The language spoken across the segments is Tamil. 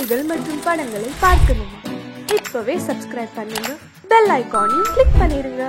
செய்திகள் மற்றும் படங்களை பார்க்கணுமா? இப்பவே சப்ஸ்கிரைப் பண்ணுங்க, பெல் ஐகானையும் கிளிக் பண்ணிருங்க.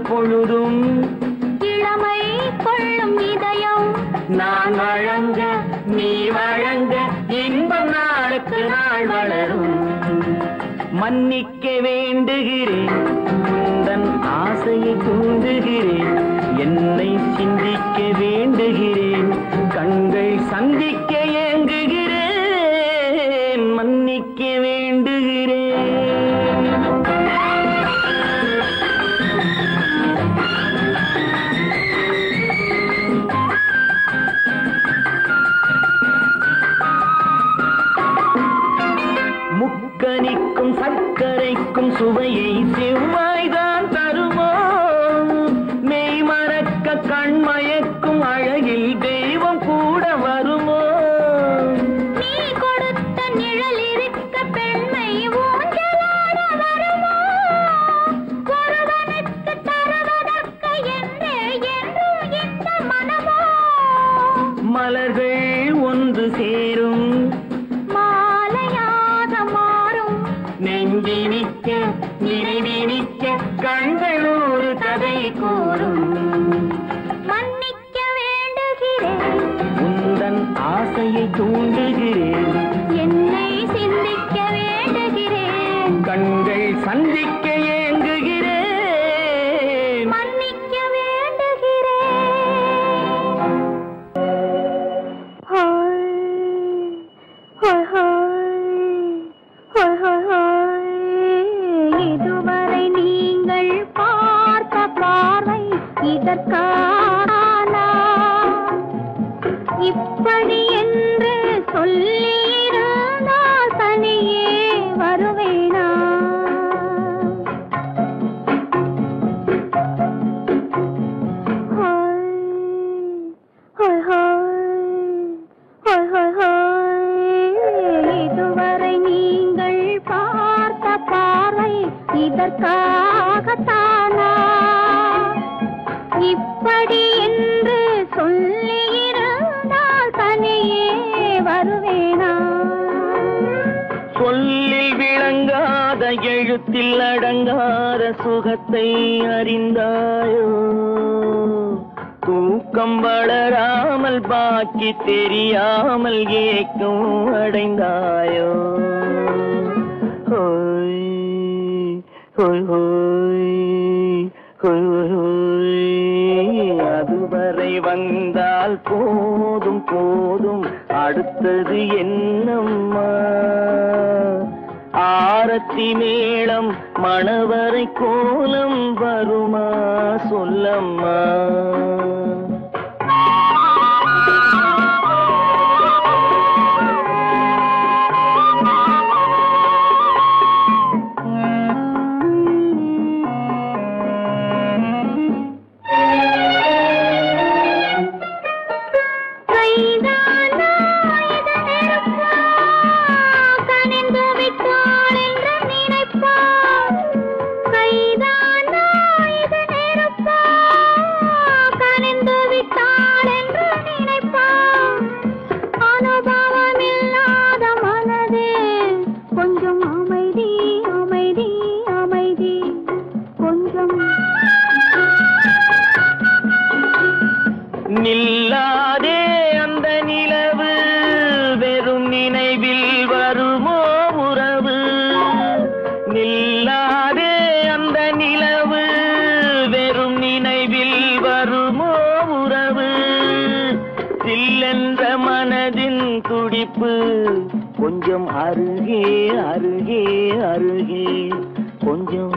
பொழுதும் இளமை கொள்ளும் இதயம் நான் வழங்க நீ வழங்க இன்பம் நாளுக்கு நாள் வளரும். மன்னிக்க வேண்டுகிறேன், உந்தன் ஆசையை தூண்டுகிறேன், என்னை சிந்திக்க வேண்டுகிறேன், கண்கள் சந்திக்க ஏங்குகிறேன், மன்னிக்க வேண்டுகிறேன். முக்கனிக்கும் சர்க்கரைக்கும் சுவையை செவ்வாய்தான் தருமோ, மெய் மறக்க கண்மயக்கும் அழகில் தெய்வம் கூட வருமோ. நீ கொடுத்த நிழல் இருக்க பெண்மை ஊஞ்சலாட வருமோ, ஒருவனுக்கு தருவதற்கு என்றே என்றும் இந்த மனமோ. மலர்கள் ஒன்று சேரும் நெஞ்சினிக்க நினைவினிக்க கண்கள் ஒரு கதை கூறும். மன்னிக்க வேண்டுகிறேன், உந்தன் ஆசையை தூண்டுகிறேன், என்னை சிந்திக்க வேண்டுகிறேன், கண்கள் சந்திக்க ஏங்குகிறேன், மன்னிக்க வேண்டுகிறேன். இதுவரை நீங்கள் பார்த்த பார்வை இதற்கான இப்படி என்று சொல்ல எழுத்தில் அடங்காத சுகத்தை அறிந்தாயோ தூக்கம் வளராமல் பாக்கி தெரியாமல் ஏக்கம் அடைந்தாயோ ஹோய் ஹோய் ஹோய் ஹோய் ஹோய் அதுவரை வந்தால் போதும் போதும் அடுத்தது என்னம்மா ஆரத்தி மேளம் மணவரை கோலம் வருமா சொல்லம்மா நில்லாதே அந்த நிலவு வெறும் நினைவில் வருமோ உறவு நில்லாதே அந்த நிலவு வெறும் நினைவில் வருமோ உறவு சில்லென்ற மனதின் துடிப்பு கொஞ்சம் அருகே அருகே அருகே கொஞ்சம்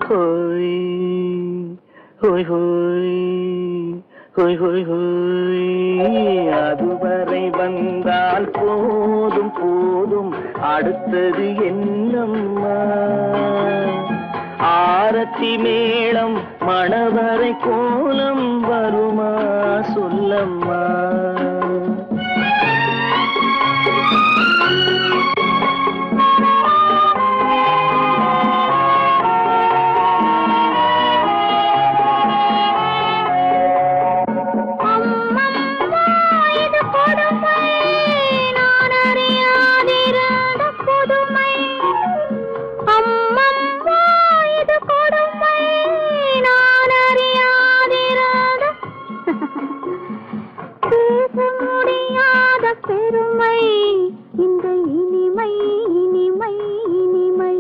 ஹோய் ஹோய் ஹோய் ஹோய் ஹோய் ஹோய் அதுவரை வந்தால் போதும் போதும் அடுத்தது என்னம்மா ஆரத்தி மேளம் மணவரை கோலம் வருமா சொல்லம்மா பெருமை இந்த இனிமை இனிமை இனிமை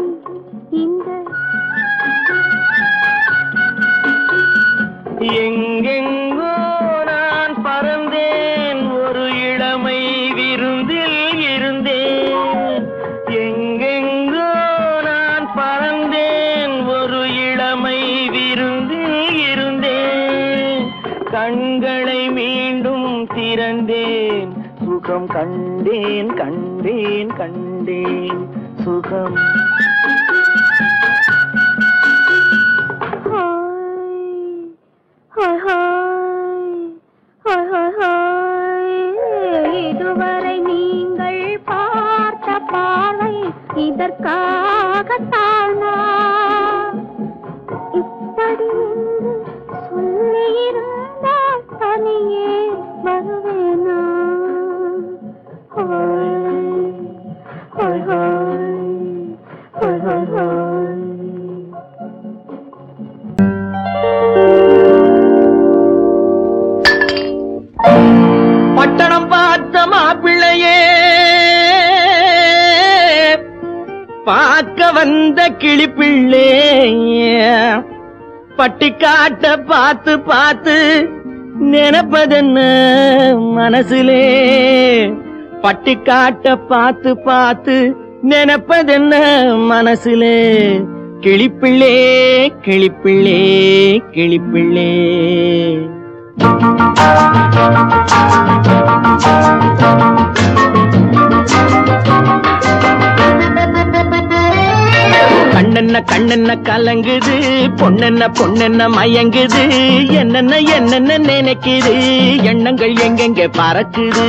இந்த எங்கெங்கோ நான் பறந்தேன் ஒரு இளமை விருந்தில் இருந்தேன் எங்கெங்கோ நான் பறந்தேன் ஒரு இளமை விருந்தில் இருந்தேன் கண்களை மீண்டும் திறந்தேன் சுகம் கண்டேன் கண்டேன் கண்டேன் சுகம் இதுவரை நீங்கள் பார்த்த பார்வை இதற்காகத்தானா இப்படி சொல்லியிருந்தால் தனியே வருவேனா பட்டணம் பார்த்த மாப்பிள்ளையே பார்க்க வந்த கிளிப்பிள்ளே பட்டிக்காட்ட பார்த்து பார்த்து நினைப்பதென்ன மனசுலே பட்டிக்காட்ட பார்த்து பார்த்து நினைப்பதென்ன மனசுலே கிளிப்பிள்ளே கிளிப்பிள்ளே கிளிப்பிள்ளே கண்ணென்ன கண்ணென்ன கலங்குது பொண்ணென்ன பொண்ணென்ன மயங்குது என்னென்ன என்னென்ன நினைக்குது எண்ணங்கள் எங்கெங்க பறக்குது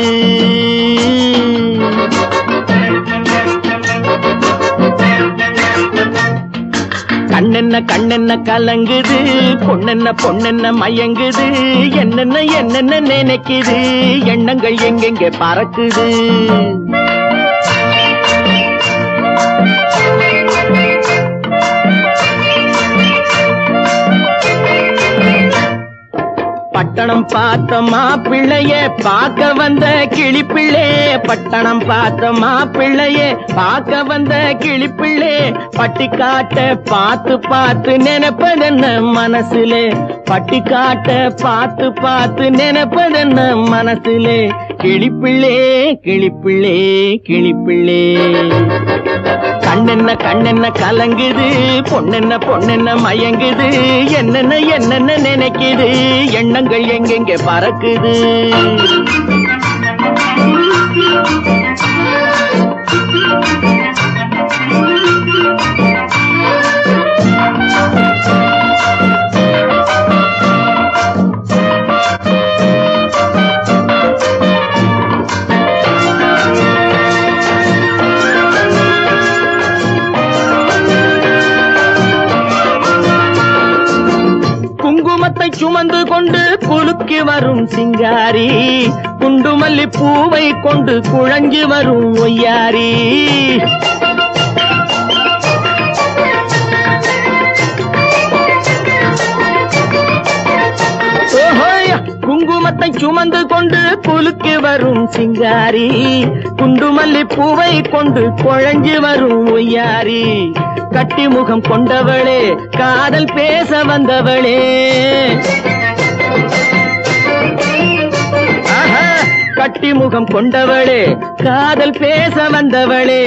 கண்ணென்ன கண்ணென்ன கலங்குது பொண்ணென்ன பொண்ணென்ன மயங்குது என்னென்ன என்னென்ன நினைக்குது எண்ணங்கள் எங்கெங்க பறக்குது பட்டணம் பார்த்த மாப்பிள்ளைய பார்க்க வந்த கிளிப்பிள்ளே, பட்டணம் பார்த்த மாப்பிள்ளைய பார்க்க வந்த கிளிப்பிள்ளே, பட்டிக்காட்ட பார்த்து பார்த்து நினைப்பதென்ன மனசுலே, பட்டிக்காட்ட பார்த்து பார்த்து நினைப்பதென்ன மனசுலே, கிளிப்பிள்ளே கிளிப்பிள்ளே கிளிப்பிள்ளே. கண்ணென்ன கண்ணென்ன கலங்குது, பொண்ணென்ன பொண்ணென்ன மயங்குது, என்னென்ன என்னென்ன நினைக்குது, எண்ணங்கள் எங்கெங்க பறக்குது. குங்குமத்தை சுமந்து கொண்டு குலுக்கி வரும் சிங்காரி, குண்டுமல்லி பூவை கொண்டு குழஞ்சி வரும் ஒய்யாரி. குங்குமத்தை சுமந்து கொண்டு குலுக்கி வரும் சிங்காரி, குண்டுமல்லி பூவை கொண்டு குழஞ்சி வரும் ஒய்யாரி. கட்டி முகம் கொண்டவளே, காதல் பேச வந்தவளே, கட்டி முகம் கொண்டவளே, காதல் பேச வந்தவளே,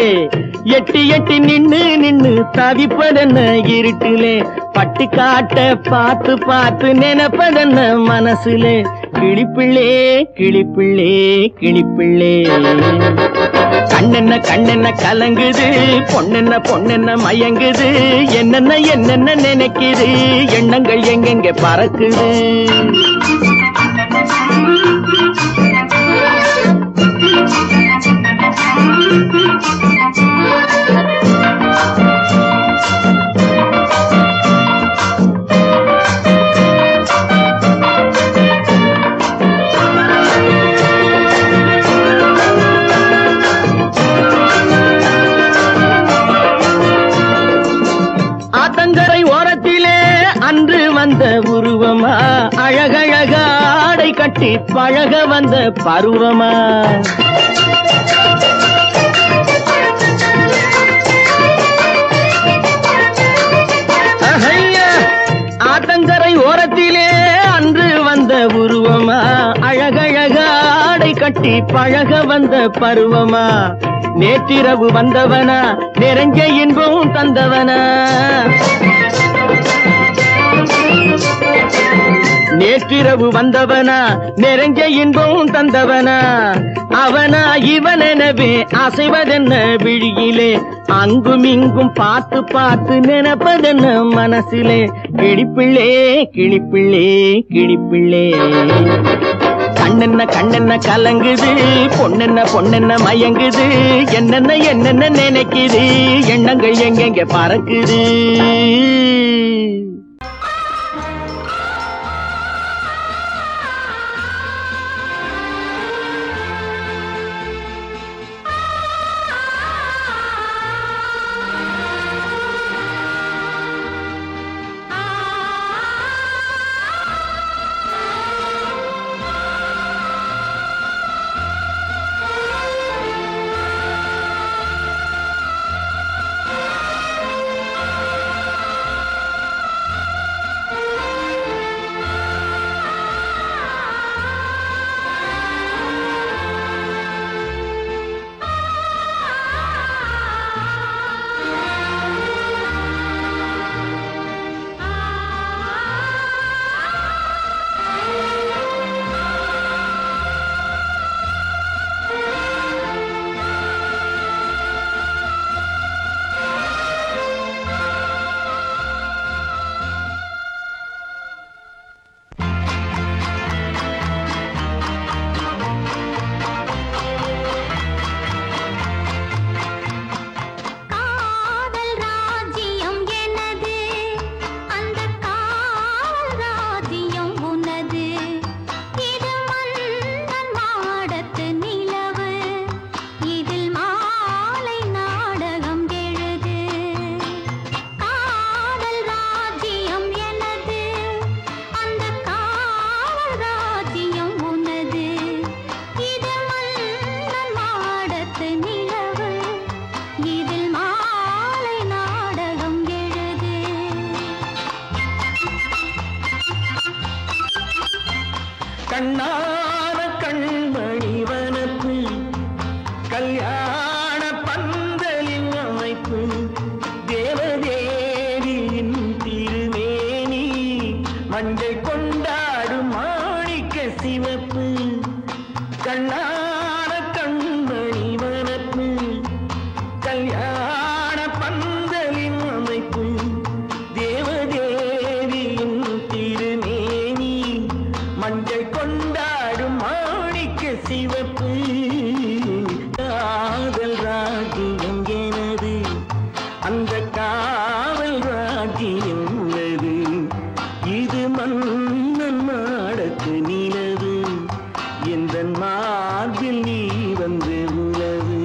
எட்டி எட்டி நின்னு நின்னு தவிப்பதென்ன இருட்டிலே, பட்டி காட்ட பார்த்து பார்த்து நினைப்பதென்ன மனசுலே, கிளிப்பிள்ளே கிளிப்பிள்ளே கிளிப்பிள்ளே. கண்ணென்ன கண்ணென்ன கலங்குது, பொண்ணென்ன பொண்ணென்ன மயங்குது, என்னென்ன என்னென்ன நினைக்குது, எண்ணங்கள் எங்கெங்க பறக்குது. ஆத்தங்கரை ஓரத்திலே அன்று வந்த உருவமா, அழகழக ஆடை கட்டி பழக வந்த பருவமா. ஆத்தங்கரை ஓரத்திலே அன்று வந்த உருவமா, அழகழக ஆடை கட்டி பழக வந்த பருவமா. நேற்றிரவு வந்தவனா, நிறைஞ்ச இன்பம் தந்தவனா, நேற்றிரவு வந்தவனா, நிறைஞ்ச இன்பம் தந்தவனா. அவனா இவனெனவே அசைவதென்ன விழியிலே, அங்கும் இங்கும் பார்த்து பார்த்து நினைப்பதென்ன மனசிலே, கிளிப்பிள்ளே கிளிப்பிள்ளே கிளிப்பிள்ளே. கண்ணென்ன கண்ணென்ன கலங்குது, பொண்ணென்ன பொண்ணென்ன மயங்குது, என்னென்ன என்னென்ன நினைக்குது, எண்ணங்கள் எங்கெங்க பறக்குது. கண்ணான கண்மணி வனப்பு கல்யாண பந்தலின் அமைப்பு தேவதேவியின் திருமேனி மஞ்சள் கொண்டாடும் மாணிக்க சிவப்பு கண்ணான கண்மணி வனப்பு கல்யாண பந்தலின் அமைப்பு தேவதேவியின் திருமேனி மஞ்சள் கொண்டாடும் மாணிக்க சிவப்பு காதல் ராஜ்யம் எனது அந்த காவல் ராஜ்யம் உள்ளது இது மன்னன் மாடத்து நிலவு எந்த மார்பில் நீ வந்து உலவு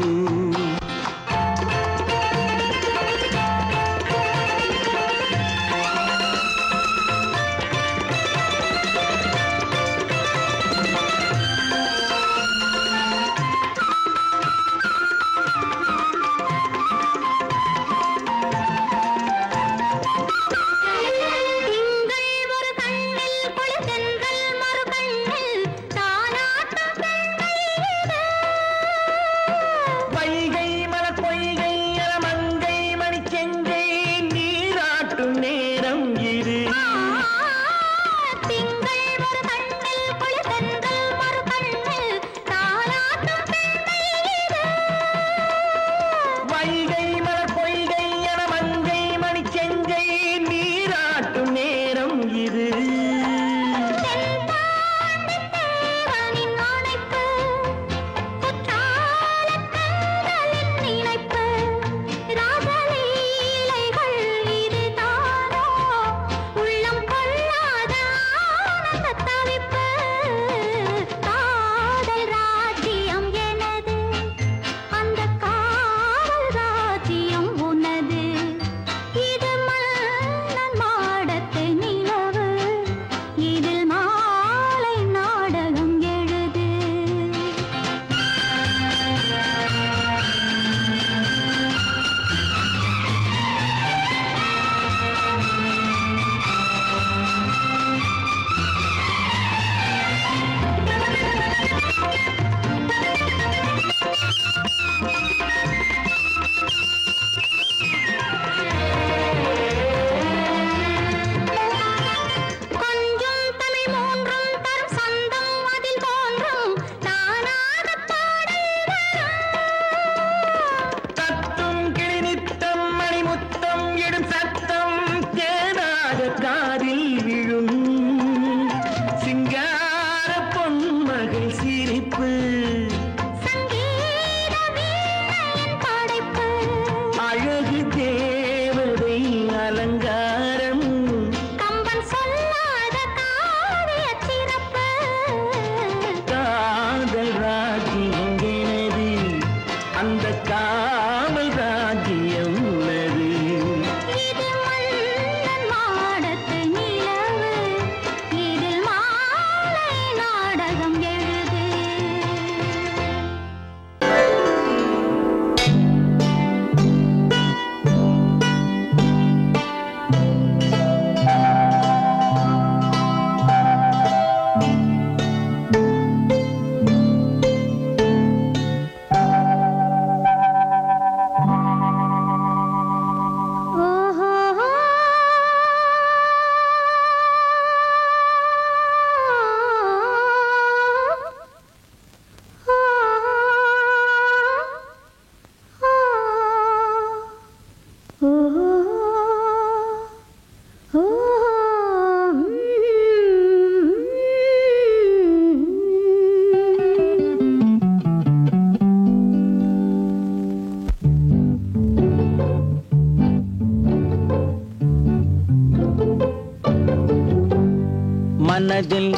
மனதில்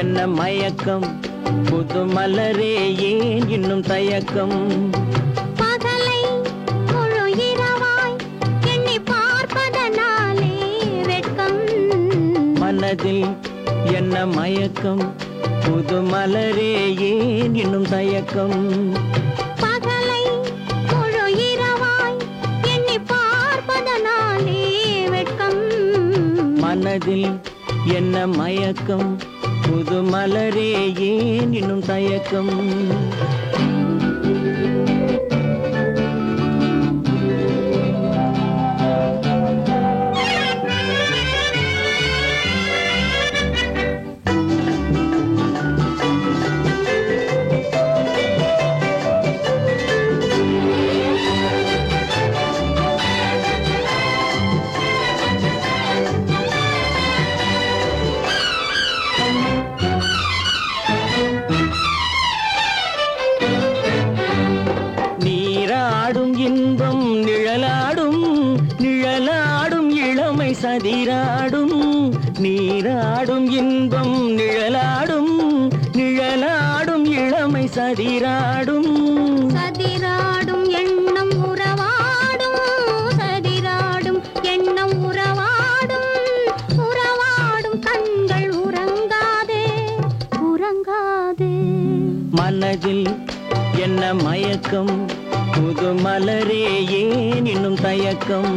என்ன மயக்கம் புது மலரே ஏன் இன்னும் தயக்கம் பகலை முழு இரவாய் எண்ணி பார்ப்பதனாலே வெட்கம் மனதில் என்ன மயக்கம் புது மலரே ஏன் இன்னும் தயக்கம் பகலை முழு இரவாய் எண்ணி பார்ப்பதனாலே வெட்கம் மனதில் என்ன மயக்கம் புது மலரே ஏன் இன்னும் தயக்கம் சதிராடும் நீராடும் இன்பம் நிழலாடும் நிழலாடும் இளமை சதிராடும் சதிராடும் எண்ணம் உறவாடும் சதிராடும் எண்ணம் உறவாடும் உறவாடும் கண்கள் உறங்காதே உறங்காதே மனதில் என்ன மயக்கம் புது மலரே ஏன் இன்னும் தயக்கம்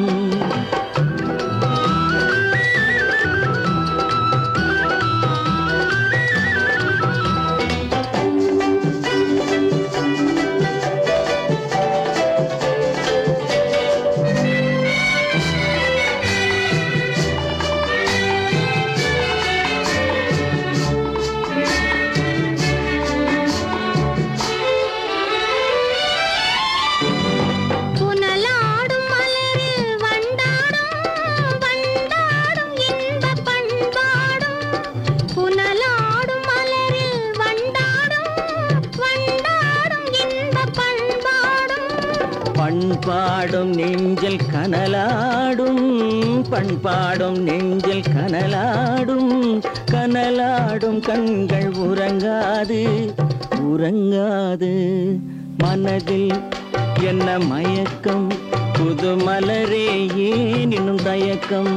பண்பாடும் நெஞ்சில் கனலாடும் பண்பாடும் நெஞ்சில் கனலாடும் கனலாடும் கண்கள் உறங்காது உறங்காது மனதில் என்ன மயக்கம் புது மலரே ஏன் இன்னும் தயக்கம்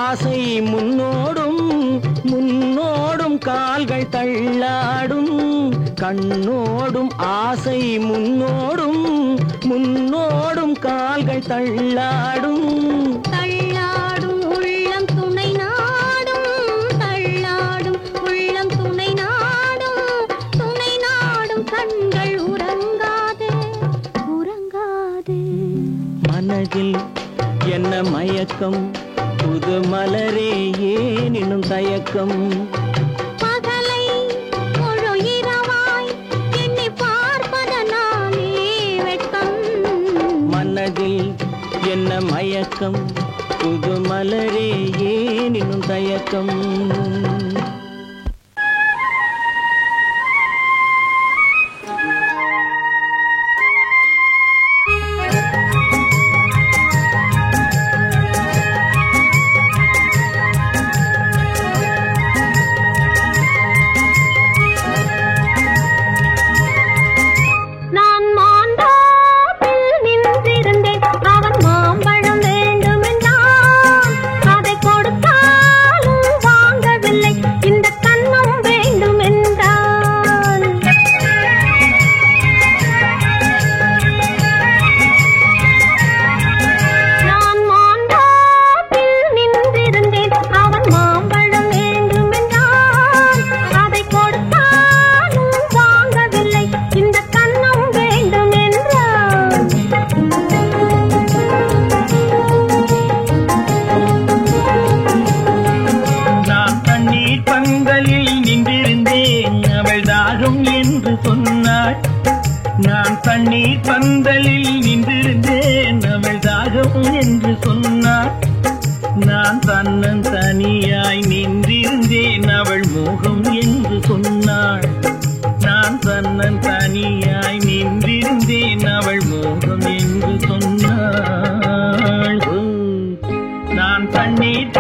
ஆசை முன்னோடும் முன்னோடும் கால்கள் தள்ளாடும் கண்ணோடும் ஆசை முன்னோடும் முன்னோடும் கால்கள் தள்ளாடும் தள்ளாடும் உள்ளம் துணை நாடும் தள்ளாடும் உள்ளம் துணை நாடும் கண்கள் உறங்காதே உறங்காதே மனதில் என்ன மயக்கம் புது மலரே ஏன் இன்னும் தயக்கம் பகலை முழு இரவாய் எண்ணி பார்ப்பதனாலே வெட்கம் மனதில் என்ன மயக்கம் புது மலரே ஏன் இன்னும் தயக்கம் நான் தண்ணீர் பந்தலில் நின்றிருந்தேன் அவள் தாகம் என்று சொன்னாள் நான் தன்னன் தனியாய் நின்றிருந்தேன் அவள் மோகம் என்று சொன்னாள் நான் தன்னன் தனியாய் நின்றிருந்தேன் அவள் மோகம் என்று சொன்னாள் நான் தண்ணீர்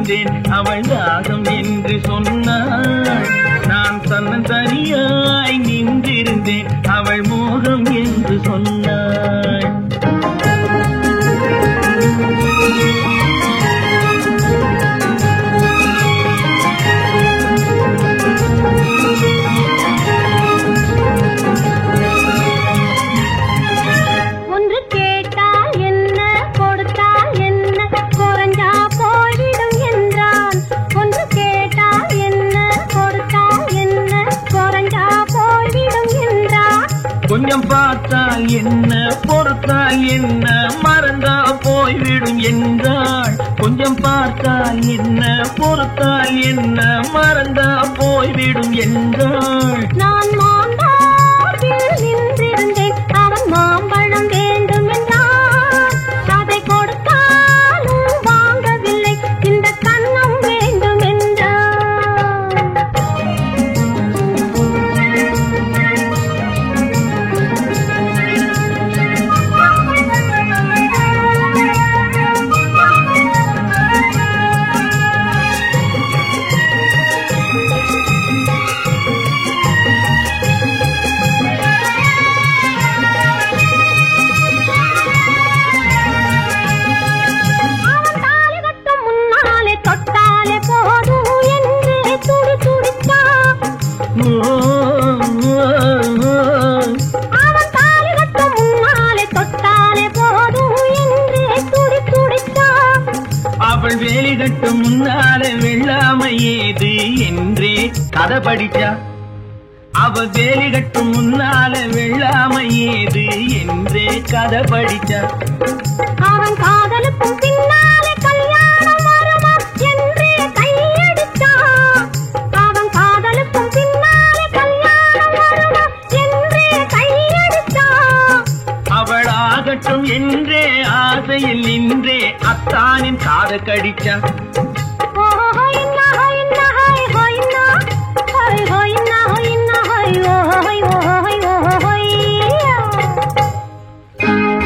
நின்றிருந்தேன் அவள் தாகம் என்று சொன்னாள். நான் தன்னந்தனியாய் நின்றிருந்தேன் அவள் மோகம் என்று சொன்னாள். கொஞ்சம் பார்த்தால் என்ன பொறுத்தால் என்ன மறந்தா போய்விடும் என்றாள். கொஞ்சம் பார்த்தால் என்ன பொறுத்தால் என்ன மறந்தா போய்விடும் என்றாள். நான் மாம்பழத்தில் நின்றிருந்தேன் அவன் மாம்பழம் வேண்டும் என்றான். அதை கொடுத்தாலும் வாங்கவில்லை இந்த கண்ணம் வேண்டும் என்றான். அவள் வேலி கட்டும் முன்னாலே வெள்ளாமை ஏது என்றே கதை படிச்சா. அவள் வேலி கட்டும் முன்னாலே வெள்ளாமை ஏது என்றே கதை படிச்சா. அவன் காதலுக்கும் பின்னாலே கல்யாணம் வருமா என்றே கையடிச்சா. அவன் காதலுக்கும் பின்னாலே கல்யாணம் வருமா என்றே கையடிச்சா. அவள் ஆகட்டும் என்றே ஆசையில் நின்றே அத்தானின் காத கடிச்சா.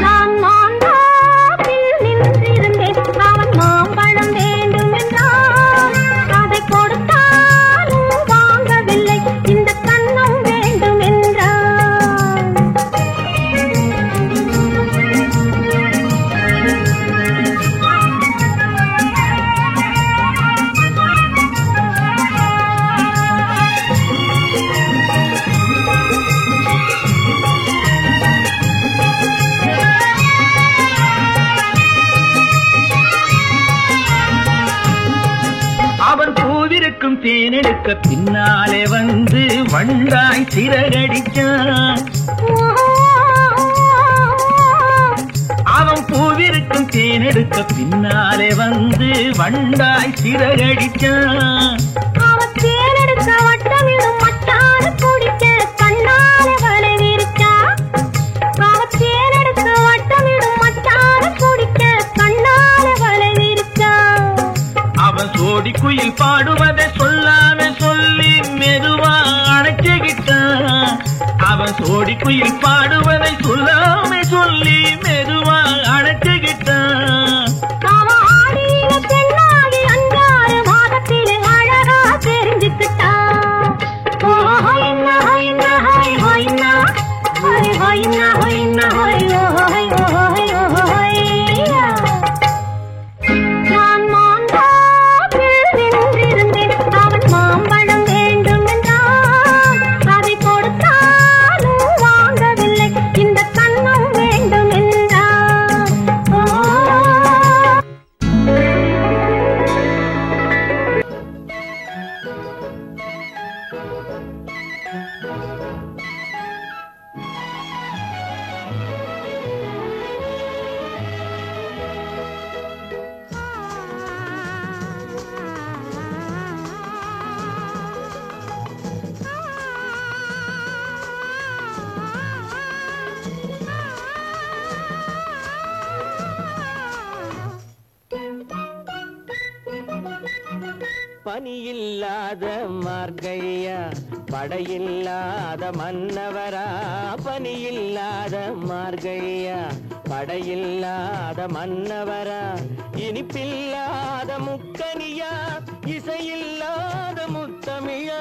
நான் மாம்பழத்தில் நின்றிருந்தேன் அவன் மாம்பழம் வேண்டும் என்றான். அதை கொடுத்தாலும் வாங்கவில்லை இந்த கண்ணம் வேண்டும் என்றான். அவன் பூவிருக்கும் தேனெடுக்க பின்னாலே வந்து வண்டாய் சிறகடிச்சான். அவன் பூவிருக்கும் தேனெடுக்க பின்னாலே வந்து வண்டாய் சிறகடிச்சான். அவன் தேனெடுக்க வட்டமிடும் மட்டான குடிக்க கண்ணாலே வலை விரிச்சா. அவன் தேனெடுக்க வட்டமிடும் மட்டான குடிக்க கண்ணாலே வலை விரிச்சா. அவன் சோடி குயில் பாடுவதை சொல்லாம சொல்லி மெதுவா அணைச்சுகிட்டான். அவன் சோடி குயில் பாடுவதை சொல்லாம சொல்லி மெதுவா அணைச்சுகிட்டான். அவன் ஆடியில பெண்ணாகி 5-6 மாதத்திலே அழகா தெரிஞ்சுக்கிட்டா. நான் மாம்பழத்தில் நின்றிருந்தேன் அவன் மாம்பழம் வேண்டும் என்றான். அதை கொடுத்தாலும் வாங்கவில்லை இந்த கண்ணம் வேண்டும் என்றான். பனியில்லாத மார்கழியா படையில்லாத மன்னவரா. பனியில்லாத மார்கழியா படையில்லாத மன்னவரா இனிப்பில்லாத முக்கனியா இசையில்லாத முத்தமிழா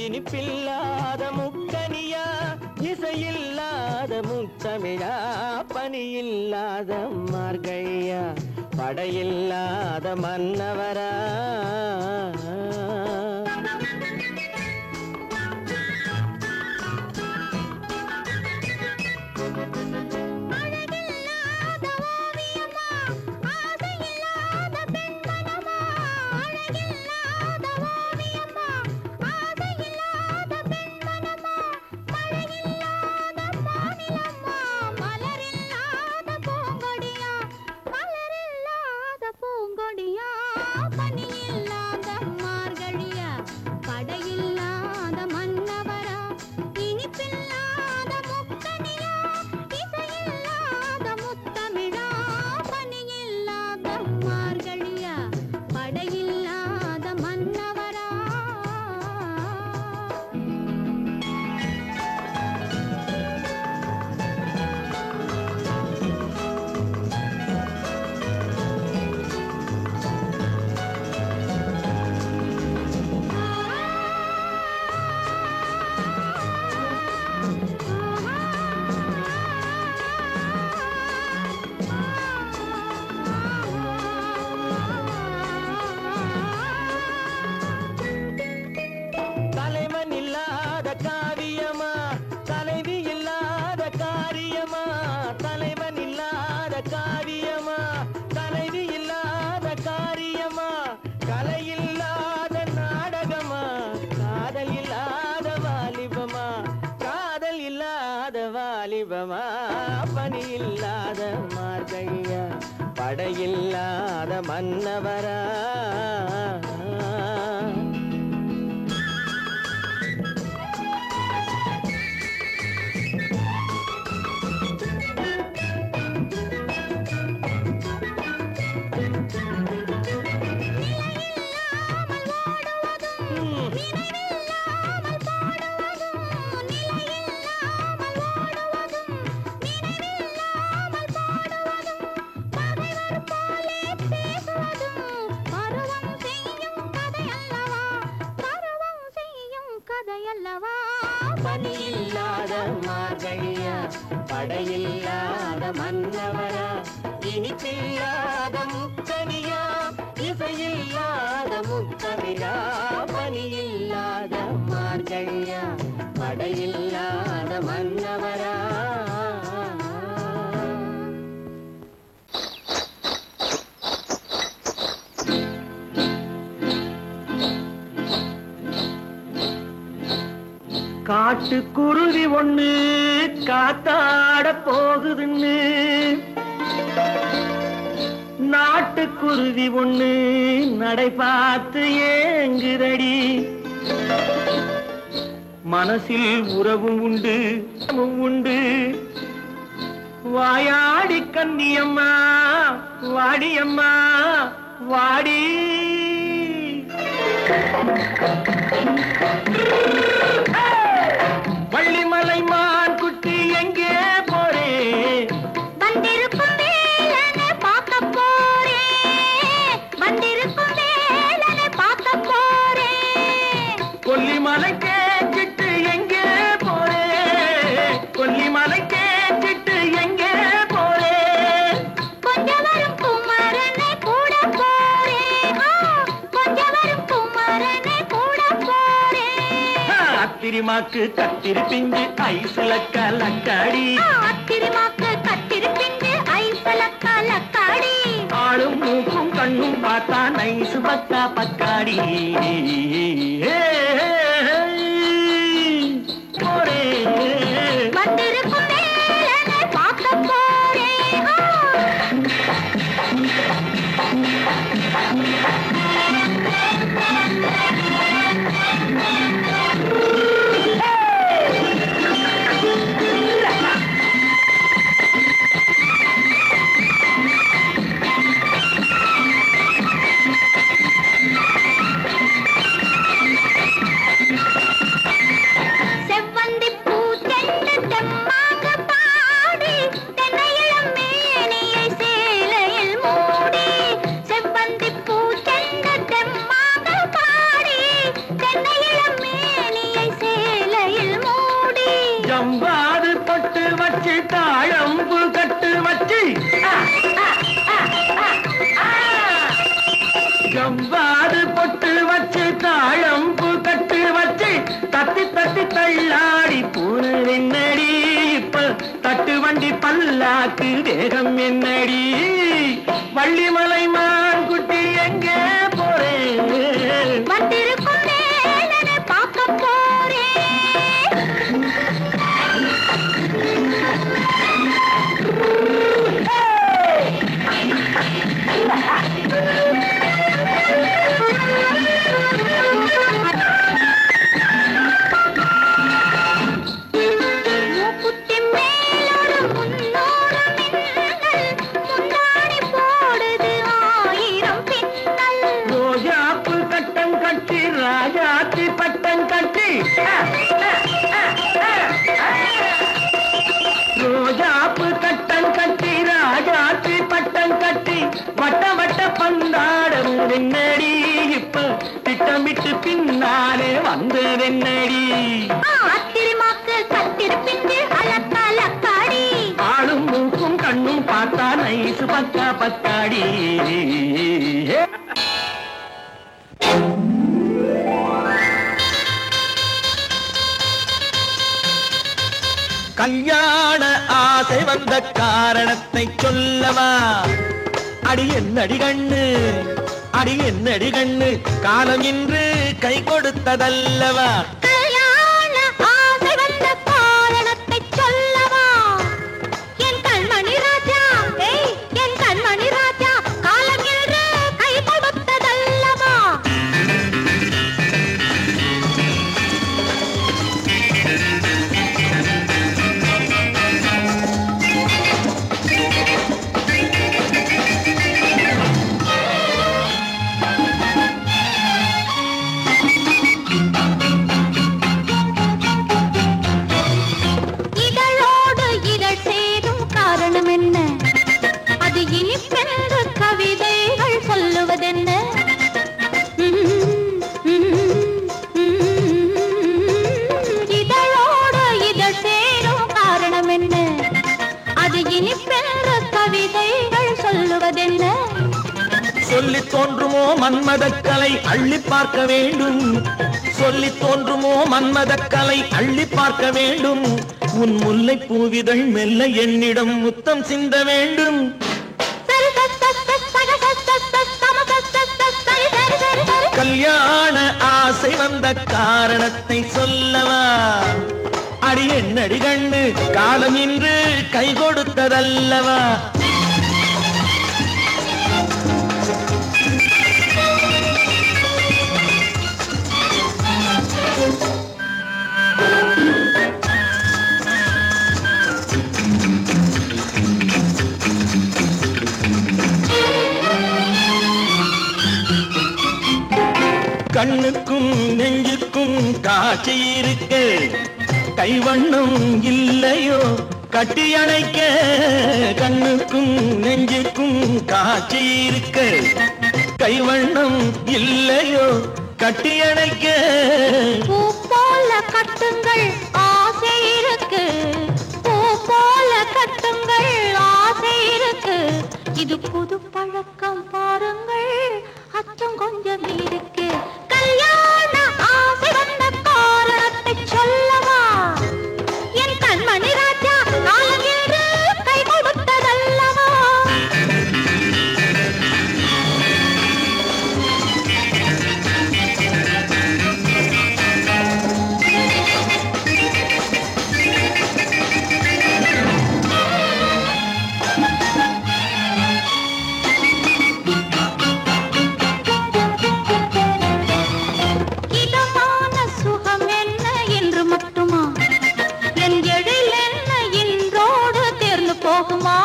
இனிப்பில்லாத முக்கனியா இசையில்லாத முத்தமிழா பனியில்லாத மார்கழியா படையில்லாத மன்னவரா பனியில்லாத மார்கழியா படையில்லாத மன்னவரா பனியில்லாத மார்கழியா படையில்லாத மன்னவரா இனிப்பில்லாத முக்கனியா இசையில்லாத முத்தமிழா பனியில்லாத மார்கழியா படையில்லாத மன்னவரா காட்டுக்குருவி ஒண்ணு காத்தாட போகுதுன்னு நாட்டுக்குருவி ஒண்ணு நடை பார்த்து ஏங்குதடி மனசில் உறவும் உண்டு உண்டு வாயாடி கன்னியம்மா வாடியம்மா வாடி வள்ளிமலை மான் குட்டி எங்கே போறே வந்திருக்கும் வேலனை பார்க்க போறேன் வந்திருக்கும் வேலனை பார்க்க போறேன் கொல்லிமலை கேச்சிட்டு எங்கே போறே கொல்லிமலை கேச்சிட்டு எங்கே போறே கொஞ்சம் வரும் குமரனை கூட போறேன் கொஞ்சம் வரும் குமரனை கூட போறேன் அத்திரிமாக்கு கத்திரி பிஞ்சு ஐசுல கலக்காடி அத்திரிமாக்கு கத்திரி பிஞ்சு ஐசுல கலக்காடி ஆளும் மூக்கும் கண்ணும் பார்த்தா நைசு பக்கா பக்காடி போரே வந்திருக்கும் வேலனை பார்க்க போறேன் செவ்வந்தி பூ தென்ன தெம்மாக பாடி தென்னையிளம் ஜவ்வாது பொட்டு வச்சு தாழம்பு கட்டு வச்சு தத்தி தத்தி தள்ளாடி போனது என்னடி இப்ப தட்டு வண்டி பல்லாக்கு வேகம் என்னடி வள்ளிமலை மான் குட்டி எங்கே போறேன் வந்திருக்கும் வேலனை பார்க்க போறேன் மூக்குத்தி மேலோடு முன்னோடு மின்னல் முந்தாடி போடுது 1000 பின்னல் ரோஜாப்பு கட்டம் கட்டி ராஜாத்தி பட்டம் கட்டி ரோஜாப்பு கட்டம் கட்டி ராஜாத்தி பட்டம் கட்டி வட்ட வட்ட பந்தாடம் என்னடி இப்ப திட்டமிட்டு பின்னாலே வந்ததென்னடி ஆத்திரமாக்கு கத்திருப்பிண்டு அலக்காடி ஆளும் மூக்கும் கண்ணும் பார்த்தா நைசு பக்கா பத்தாடி கல்யாண ஆசை வந்த காரணத்தை சொல்லவா அடி என்னடி கண்ணு அடி என்னடி கண்ணு காலம் இன்று கை கொடுத்ததல்லவா கல்யாண ஆசை வந்த காரணத்தை சொல்லவா என் கண்மணி ராஜா என் கண்மணி ராஜா காலம் என்று கை கொடுத்ததல்லவா இதழோடு இதழ் சேரும் காரணம் என்ன அது இனிப்பென்று கவிதைகள் சொல்லுவதென்ன இதழோடு இதழ் சேரும் காரணம் என்ன அது இனிப்பென்று கவிதைகள் சொல்லுவதென்ன சொல்லி தோன்றுமோ மன்மதக்கலை அள்ளி பார்க்க வேண்டும் சொல்லி தோன்றுமோ மன்மதக்கலை அள்ளி பார்க்க வேண்டும் உன் முல்லை பூவிதழ் மெல்ல என்னிடம் முத்தம் சிந்த வேண்டும் கல்யாண ஆசை வந்த காரணத்தை சொல்லவா அடி என்னடி கண்ணு காலம் இன்று கை கொடுத்ததல்லவா கண்ணுக்கும் நெஞ்சுக்கும் காட்சி இருக்க கைவண்ணம் இல்லையோ கட்டி அணைக்க கண்ணுக்கும் நெஞ்சுக்கும் காட்சி இருக்க கைவண்ணம் இல்லையோ கட்டி அணைக்க பூ போல கட்டுங்கள் ஆசை இருக்கு பூ போல கட்டுங்கள் ஆசை இருக்கு இது புது பழக்கம் பாருங்கள் அச்சம் கொஞ்சம் இருக்கு கல்யாண ஆசை வந்த காரணத்தை சொல்லவா என் கண்மணி ராஜா காலம் என்று கை கொடுத்ததல்லவா இதமான சுகம் என்ன என்று மட்டுமா என் எழில் என்ன இன்றோடு தேர்ந்து போகுமா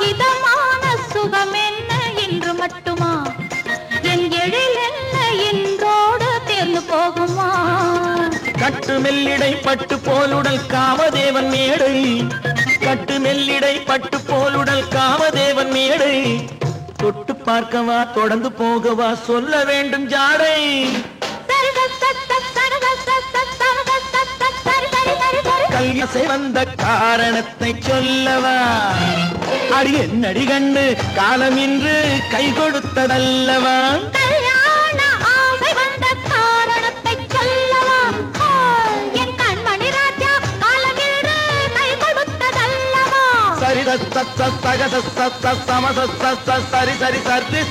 இதமான சுகம் என்ன என்று மட்டுமா என் எழில் என்ன இன்றோடு தேர்ந்து போகுமா கட்டு மெல்லிடை பட்டு போலுடல் காமதேவன் மேடை கட்டு மெல்லிடை பட்டு போலுடல் காமதேவன் மேடை தொட்டு பார்க்கவா தொடர்ந்து போகவா சொல்ல வேண்டும் ஜாடை சரி சரி சரி சரி சரி சரி கல்யாசை வந்த காரணத்தை சொல்லவா? அடி என்னடி கண்டு காலம் இன்று கை கொடுத்ததல்லவா? கல்யாண ஆசை வந்த காரணத்தை சொல்லவா? என் கண்மணி ராஜா காலம் இன்று கை கொடுத்ததல்லவா? சரி சரி சரி சரி சரி